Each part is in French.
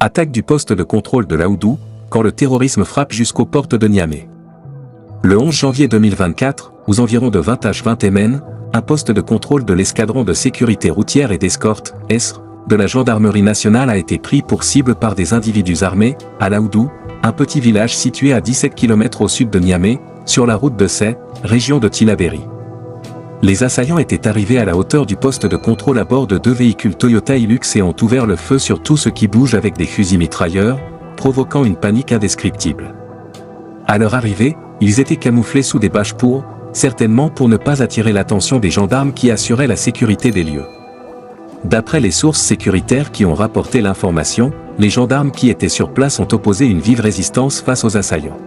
Attaque du poste de contrôle de l'Aoudou, quand le terrorisme frappe jusqu'aux portes de Niamey. Le 11 janvier 2024, aux environs de 20h20 Mn, un poste de contrôle de l'escadron de sécurité routière et d'escorte, ESR, de la gendarmerie nationale a été pris pour cible par des individus armés, à l'Aoudou, un petit village situé à 17 km au sud de Niamey, sur la route de Sey, région de Tillabéri. Les assaillants étaient arrivés à la hauteur du poste de contrôle à bord de 2 véhicules Toyota Hilux et ont ouvert le feu sur tout ce qui bouge avec des fusils mitrailleurs, provoquant une panique indescriptible. À leur arrivée, ils étaient camouflés sous des bâches certainement pour ne pas attirer l'attention des gendarmes qui assuraient la sécurité des lieux. D'après les sources sécuritaires qui ont rapporté l'information, les gendarmes qui étaient sur place ont opposé une vive résistance face aux assaillants.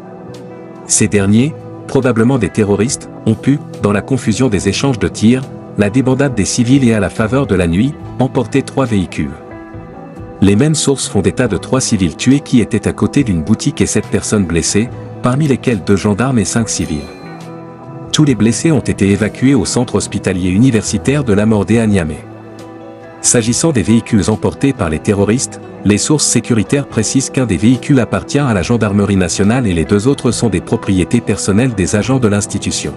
Ces derniers, probablement des terroristes, ont pu, dans la confusion des échanges de tirs, la débandade des civils et à la faveur de la nuit, emporter 3 véhicules. Les mêmes sources font état de 3 civils tués qui étaient à côté d'une boutique et 7 personnes blessées, parmi lesquelles 2 gendarmes et 5 civils. Tous les blessés ont été évacués au centre hospitalier universitaire de Lamordé à Niamey. S'agissant des véhicules emportés par les terroristes, les sources sécuritaires précisent qu'un des véhicules appartient à la gendarmerie nationale et les 2 autres sont des propriétés personnelles des agents de l'institution.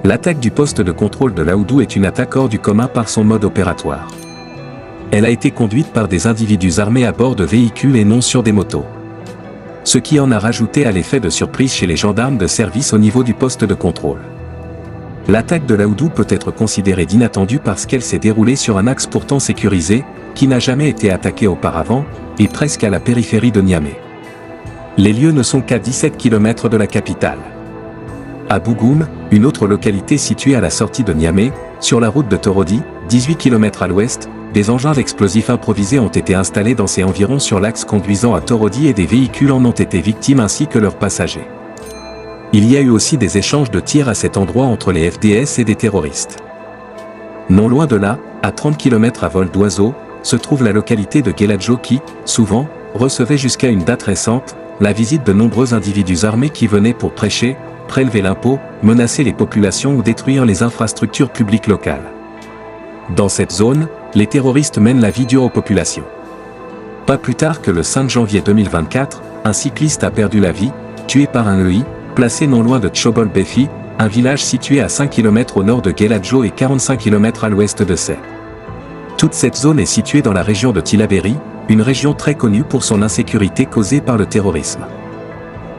L'attaque du poste de contrôle de l'Aoudou est une attaque hors du commun par son mode opératoire. Elle a été conduite par des individus armés à bord de véhicules et non sur des motos. Ce qui en a rajouté à l'effet de surprise chez les gendarmes de service au niveau du poste de contrôle. L'attaque de l'Aoudou peut être considérée d'inattendue parce qu'elle s'est déroulée sur un axe pourtant sécurisé, qui n'a jamais été attaqué auparavant, et presque à la périphérie de Niamey. Les lieux ne sont qu'à 17 km de la capitale. À Bougoum, une autre localité située à la sortie de Niamey, sur la route de Torodi, 18 km à l'ouest, des engins d'explosifs improvisés ont été installés dans ces environs sur l'axe conduisant à Torodi et des véhicules en ont été victimes ainsi que leurs passagers. Il y a eu aussi des échanges de tirs à cet endroit entre les FDS et des terroristes. Non loin de là, à 30 km à vol d'oiseau, se trouve la localité de Guéladjo qui, souvent, recevait jusqu'à une date récente, la visite de nombreux individus armés qui venaient pour prêcher, prélever l'impôt, menacer les populations ou détruire les infrastructures publiques locales. Dans cette zone, les terroristes mènent la vie dure aux populations. Pas plus tard que le 5 janvier 2024, un cycliste a perdu la vie, tué par un EI, placé non loin de Tchobol Befi, un village situé à 5 km au nord de Guéladjo et 45 km à l'ouest de Sey. Toute cette zone est située dans la région de Tillabéri, une région très connue pour son insécurité causée par le terrorisme.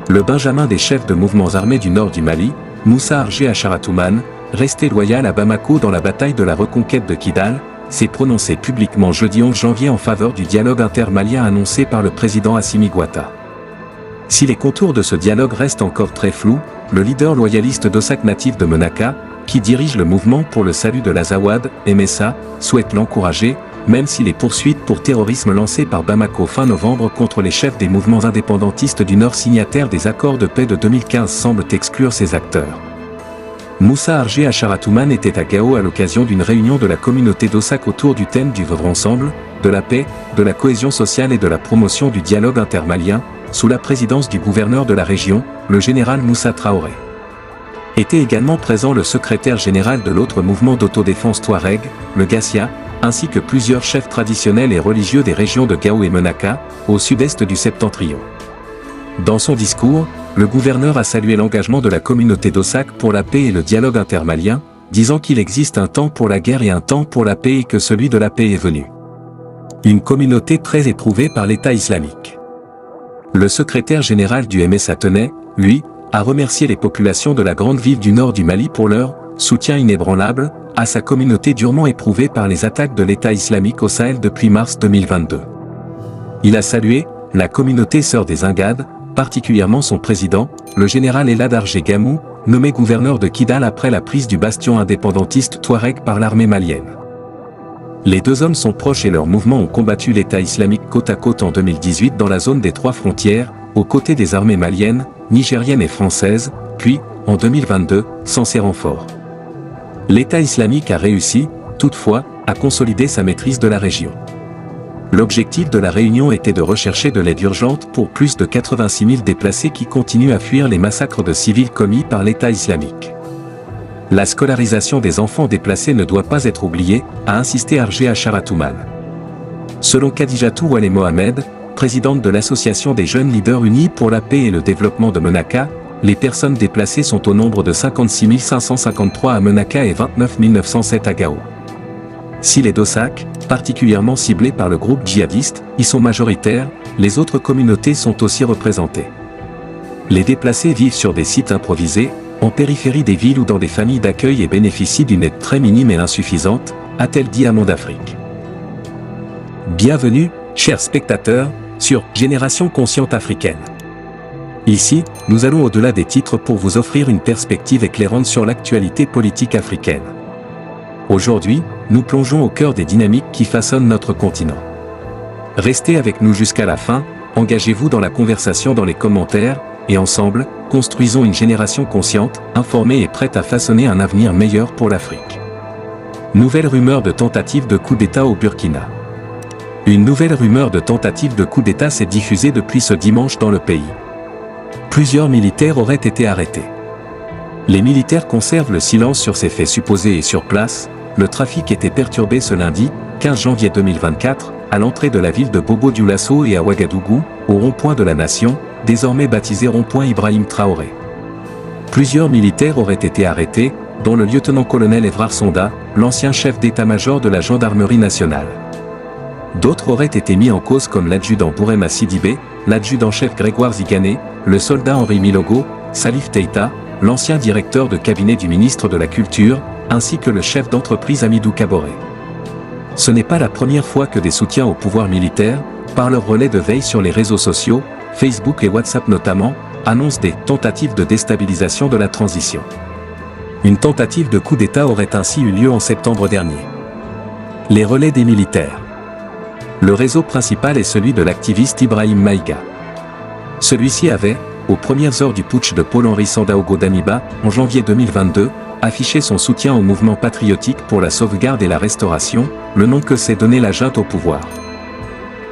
Le benjamin des chefs de mouvements armés du nord du Mali, Moussa Argé Acharatouman, resté loyal à Bamako dans la bataille de la reconquête de Kidal, s'est prononcé publiquement jeudi 11 janvier en faveur du dialogue intermalien annoncé par le président Assimi Goïta. Si les contours de ce dialogue restent encore très flous, le leader loyaliste d'Ossak natif de Menaka, qui dirige le mouvement pour le salut de l'Azawad, MSA, souhaite l'encourager, même si les poursuites pour terrorisme lancées par Bamako fin novembre contre les chefs des mouvements indépendantistes du Nord signataires des accords de paix de 2015 semblent exclure ces acteurs. Moussa Argé Acharatouman était à Gao à l'occasion d'une réunion de la communauté d'Ossak autour du thème du vivre ensemble, de la paix, de la cohésion sociale et de la promotion du dialogue intermalien, sous la présidence du gouverneur de la région, le général Moussa Traoré. Était également présent le secrétaire général de l'autre mouvement d'autodéfense Touareg, le Gassia, ainsi que plusieurs chefs traditionnels et religieux des régions de Gao et Menaka, au sud-est du Septentrion. Dans son discours, le gouverneur a salué l'engagement de la communauté d'Ossak pour la paix et le dialogue intermalien, disant qu'il existe un temps pour la guerre et un temps pour la paix et que celui de la paix est venu. Une communauté très éprouvée par l'État islamique. Le secrétaire général du MSA tenait, lui, à remercier les populations de la grande ville du nord du Mali pour leur soutien inébranlable à sa communauté durement éprouvée par les attaques de l'État islamique au Sahel depuis mars 2022. Il a salué la communauté sœur des Ingades, particulièrement son président, le général Elad Argé Gamou, nommé gouverneur de Kidal après la prise du bastion indépendantiste Touareg par l'armée malienne. Les 2 hommes sont proches et leurs mouvements ont combattu l'État islamique côte à côte en 2018 dans la zone des 3 frontières, aux côtés des armées maliennes, nigériennes et françaises, puis, en 2022, sans ces renforts. L'État islamique a réussi, toutefois, à consolider sa maîtrise de la région. L'objectif de la réunion était de rechercher de l'aide urgente pour plus de 86 000 déplacés qui continuent à fuir les massacres de civils commis par l'État islamique. La scolarisation des enfants déplacés ne doit pas être oubliée, a insisté Argé Acharatouman. Selon Khadijatou Walé Mohamed, présidente de l'Association des jeunes leaders unis pour la paix et le développement de Menaka, les personnes déplacées sont au nombre de 56 553 à Menaka et 29 907 à Gao. Si les Dosak, particulièrement ciblés par le groupe djihadiste, y sont majoritaires, les autres communautés sont aussi représentées. Les déplacés vivent sur des sites improvisés, en périphérie des villes ou dans des familles d'accueil et bénéficient d'une aide très minime et insuffisante, a-t-elle dit à Monde Afrique. Bienvenue, chers spectateurs, sur Génération Consciente Africaine. Ici, nous allons au-delà des titres pour vous offrir une perspective éclairante sur l'actualité politique africaine. Aujourd'hui, nous plongeons au cœur des dynamiques qui façonnent notre continent. Restez avec nous jusqu'à la fin, engagez-vous dans la conversation dans les commentaires, et ensemble, construisons une génération consciente, informée et prête à façonner un avenir meilleur pour l'Afrique. Nouvelle rumeur de tentative de coup d'État au Burkina. Une nouvelle rumeur de tentative de coup d'État s'est diffusée depuis ce dimanche dans le pays. Plusieurs militaires auraient été arrêtés. Les militaires conservent le silence sur ces faits supposés et sur place, le trafic était perturbé ce lundi, 15 janvier 2024, à l'entrée de la ville de Bobo-Dioulasso et à Ouagadougou, au rond-point de la Nation, désormais baptisé rond-point Ibrahim Traoré. Plusieurs militaires auraient été arrêtés, dont le lieutenant-colonel Evrard Sonda, l'ancien chef d'état-major de la gendarmerie nationale. D'autres auraient été mis en cause comme l'adjudant Bourema Sidibé, l'adjudant-chef Grégoire Zigané, le soldat Henri Milogo, Salif Teita, l'ancien directeur de cabinet du ministre de la Culture, ainsi que le chef d'entreprise Amidou Kaboré. Ce n'est pas la première fois que des soutiens au pouvoir militaire, par leur relais de veille sur les réseaux sociaux, Facebook et WhatsApp notamment, annoncent des tentatives de déstabilisation de la transition. Une tentative de coup d'État aurait ainsi eu lieu en septembre dernier. Les relais des militaires. Le réseau principal est celui de l'activiste Ibrahim Maïga. Celui-ci avait, aux premières heures du putsch de Paul-Henri Sandaogo Damiba, en janvier 2022, affiché son soutien au mouvement patriotique pour la sauvegarde et la restauration, le nom que s'est donné la junte au pouvoir.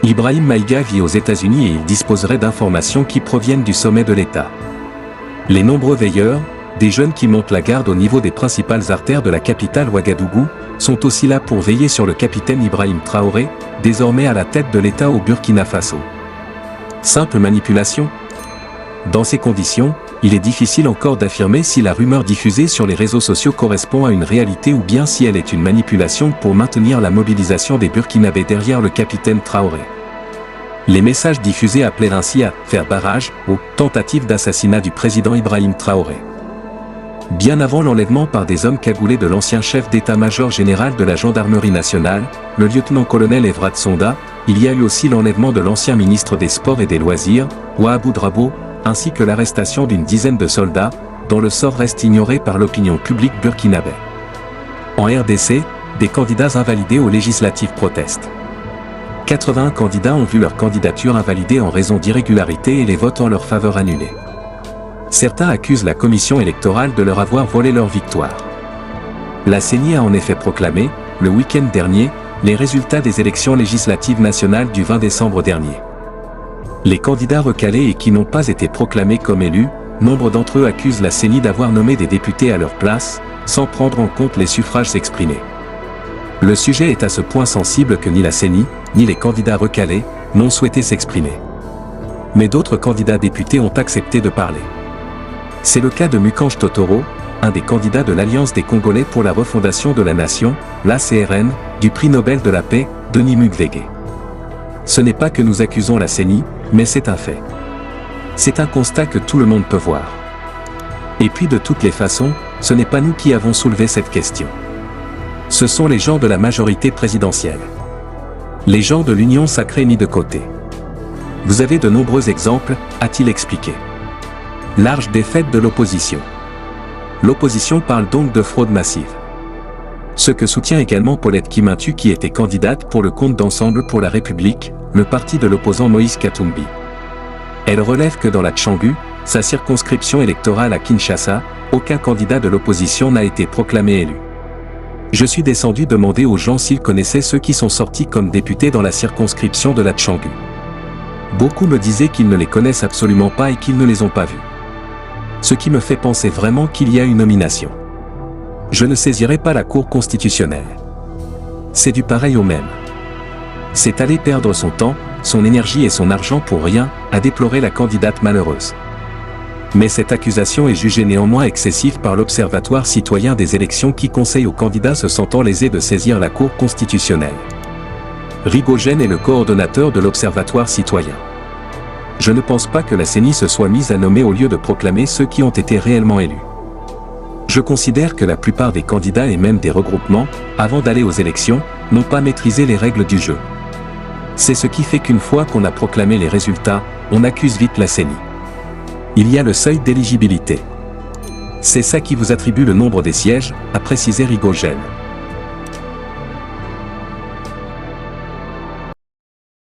Ibrahim Maïga vit aux États-Unis et il disposerait d'informations qui proviennent du sommet de l'État. Les nombreux veilleurs, des jeunes qui montent la garde au niveau des principales artères de la capitale Ouagadougou, sont aussi là pour veiller sur le capitaine Ibrahim Traoré, désormais à la tête de l'État au Burkina Faso. Simple manipulation ? Dans ces conditions, il est difficile encore d'affirmer si la rumeur diffusée sur les réseaux sociaux correspond à une réalité ou bien si elle est une manipulation pour maintenir la mobilisation des Burkinabés derrière le capitaine Traoré. Les messages diffusés appelaient ainsi à faire barrage aux tentatives d'assassinat du président Ibrahim Traoré. Bien avant l'enlèvement par des hommes cagoulés de l'ancien chef d'état-major général de la gendarmerie nationale, le lieutenant-colonel Evrard Sonda, il y a eu aussi l'enlèvement de l'ancien ministre des Sports et des Loisirs, Ouabou Drabo, ainsi que l'arrestation d'une dizaine de soldats, dont le sort reste ignoré par l'opinion publique burkinabé. En RDC, des candidats invalidés aux législatives protestent. 81 candidats ont vu leur candidature invalidée en raison d'irrégularités et les votes en leur faveur annulés. Certains accusent la commission électorale de leur avoir volé leur victoire. La CENI a en effet proclamé, le week-end dernier, les résultats des élections législatives nationales du 20 décembre dernier. Les candidats recalés et qui n'ont pas été proclamés comme élus, nombre d'entre eux accusent la CENI d'avoir nommé des députés à leur place, sans prendre en compte les suffrages exprimés. Le sujet est à ce point sensible que ni la CENI, ni les candidats recalés, n'ont souhaité s'exprimer. Mais d'autres candidats députés ont accepté de parler. C'est le cas de Mukange Totoro, un des candidats de l'Alliance des Congolais pour la refondation de la nation, l'ACRN, du prix Nobel de la paix, Denis Mukwege. Ce n'est pas que nous accusons la CENI, mais c'est un fait. C'est un constat que tout le monde peut voir. Et puis de toutes les façons, ce n'est pas nous qui avons soulevé cette question. Ce sont les gens de la majorité présidentielle. Les gens de l'Union sacrée mis de côté. Vous avez de nombreux exemples, a-t-il expliqué. Large défaite de l'opposition. L'opposition parle donc de fraude massive. Ce que soutient également Paulette Kimintu qui était candidate pour le compte d'Ensemble pour la République, le parti de l'opposant Moïse Katumbi. Elle relève que dans la Tchangu, sa circonscription électorale à Kinshasa, aucun candidat de l'opposition n'a été proclamé élu. Je suis descendu demander aux gens s'ils connaissaient ceux qui sont sortis comme députés dans la circonscription de la Tchangu. Beaucoup me disaient qu'ils ne les connaissent absolument pas et qu'ils ne les ont pas vus. Ce qui me fait penser vraiment qu'il y a une nomination. Je ne saisirai pas la Cour constitutionnelle. C'est du pareil au même. C'est aller perdre son temps, son énergie et son argent pour rien, a déploré la candidate malheureuse. Mais cette accusation est jugée néanmoins excessive par l'Observatoire citoyen des élections qui conseille aux candidats se sentant lésés de saisir la Cour constitutionnelle. Rigogène est le coordonnateur de l'Observatoire citoyen. Je ne pense pas que la CENI se soit mise à nommer au lieu de proclamer ceux qui ont été réellement élus. Je considère que la plupart des candidats et même des regroupements, avant d'aller aux élections, n'ont pas maîtrisé les règles du jeu. C'est ce qui fait qu'une fois qu'on a proclamé les résultats, on accuse vite la CENI. Il y a le seuil d'éligibilité. C'est ça qui vous attribue le nombre des sièges, a précisé Rigogène.